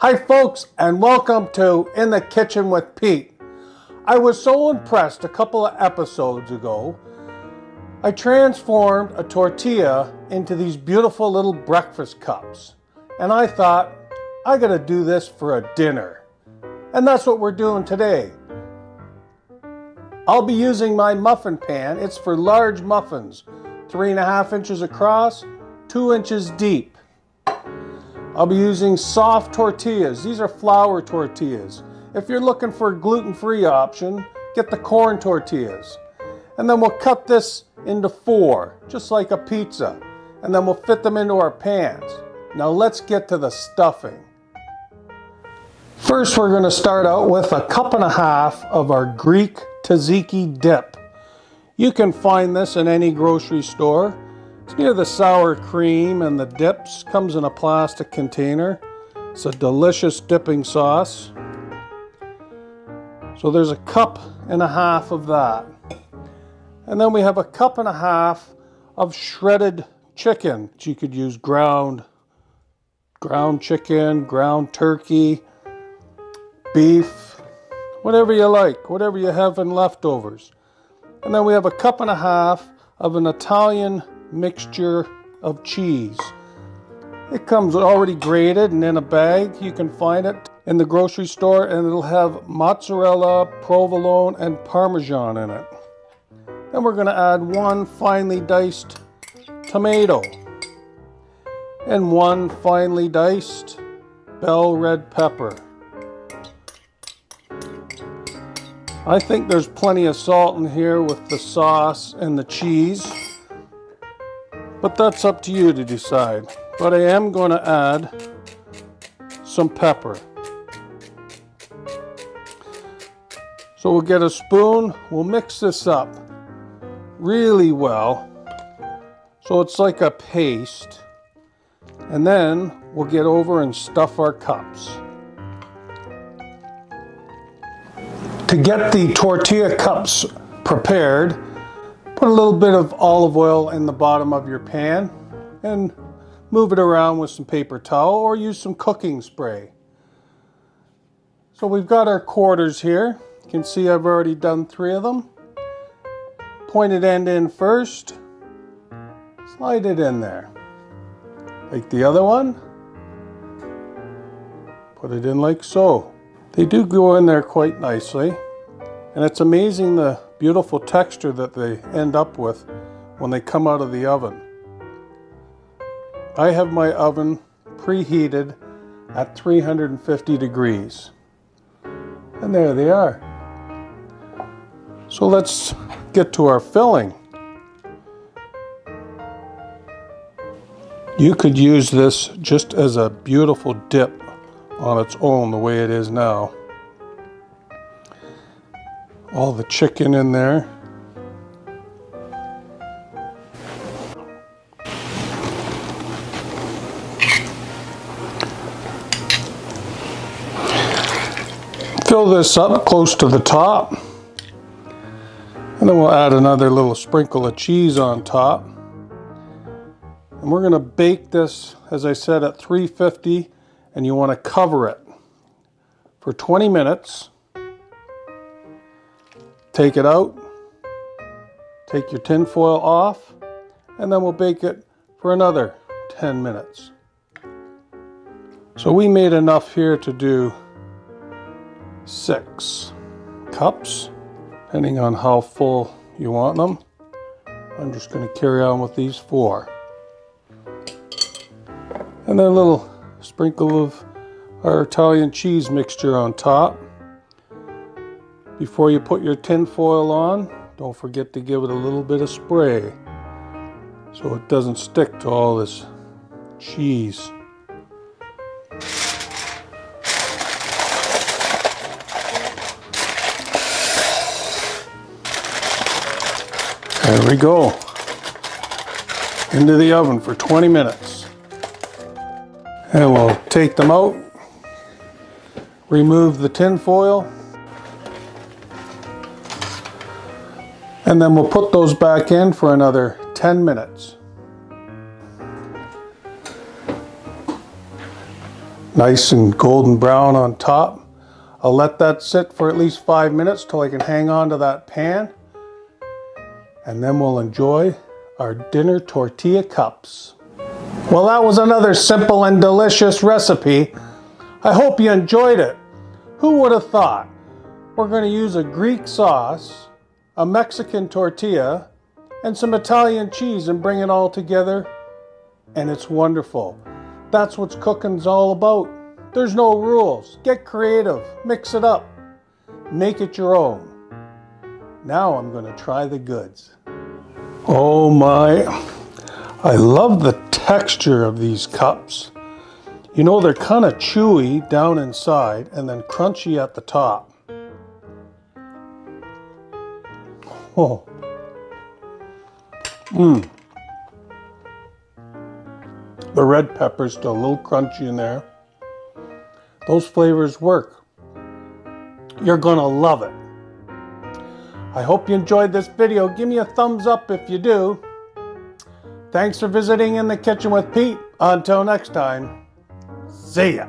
Hi folks, and welcome to In the Kitchen with Pete. I was so impressed a couple of episodes ago. I transformed a tortilla into these beautiful little breakfast cups. And I thought, I gotta do this for a dinner. And that's what we're doing today. I'll be using my muffin pan. It's for large muffins, 3.5 inches across, 2 inches deep. I'll be using soft tortillas. These are flour tortillas. If you're looking for a gluten-free option, get the corn tortillas. And then we'll cut this into 4, just like a pizza. And then we'll fit them into our pans. Now let's get to the stuffing. First, we're going to start out with 1.5 cups of our Greek tzatziki dip. You can find this in any grocery store. It's near the sour cream, and the dips comes in a plastic container. It's a delicious dipping sauce. So there's 1.5 cups of that. And then we have 1.5 cups of shredded chicken. You could use ground chicken, ground turkey, beef, whatever you like, whatever you have in leftovers. And then we have 1.5 cups of an Italian mixture of cheese. It comes already grated and in a bag. You can find it in the grocery store, and it'll have mozzarella, provolone, and parmesan in it. Then we're going to add 1 finely diced tomato and 1 finely diced bell red pepper. I think there's plenty of salt in here with the sauce and the cheese, but that's up to you to decide. But I am going to add some pepper. So we'll get a spoon, we'll mix this up really well so it's like a paste, and then we'll get over and stuff our cups. To get the tortilla cups prepared, put a little bit of olive oil in the bottom of your pan and move it around with some paper towel or use some cooking spray. So we've got our quarters here. You can see I've already done 3 of them. Pointed end in first, slide it in there. Like the other one, put it in like so. They do go in there quite nicely, and it's amazing the beautiful texture that they end up with when they come out of the oven. I have my oven preheated at 350 degrees. And there they are. So let's get to our filling. You could use this just as a beautiful dip on its own, the way it is now. All the chicken in there. Fill this up close to the top. And then we'll add another little sprinkle of cheese on top. And we're going to bake this, as I said, at 350, and you want to cover it for 20 minutes. Take it out, take your tin foil off, and then we'll bake it for another 10 minutes. So we made enough here to do 6 cups, depending on how full you want them. I'm just going to carry on with these 4. And then a little sprinkle of our Italian cheese mixture on top. Before you put your tin foil on, don't forget to give it a little bit of spray so it doesn't stick to all this cheese. There we go. Into the oven for 20 minutes. And we'll take them out, remove the tin foil, and then we'll put those back in for another 10 minutes. Nice and golden brown on top. I'll let that sit for at least 5 minutes till I can hang on to that pan. And then we'll enjoy our dinner tortilla cups. Well, that was another simple and delicious recipe. I hope you enjoyed it. Who would have thought? We're going to use a Greek sauce, a Mexican tortilla, and some Italian cheese and bring it all together. And it's wonderful. That's what cooking's all about. There's no rules. Get creative. Mix it up. Make it your own. Now I'm going to try the goods. Oh my. I love the texture of these cups. You know, they're kind of chewy down inside and then crunchy at the top. Oh. The red pepper's still a little crunchy in there. Those flavors work. You're gonna love it. I hope you enjoyed this video. Give me a thumbs up if you do. Thanks for visiting In the Kitchen with Pete. Until next time, see ya.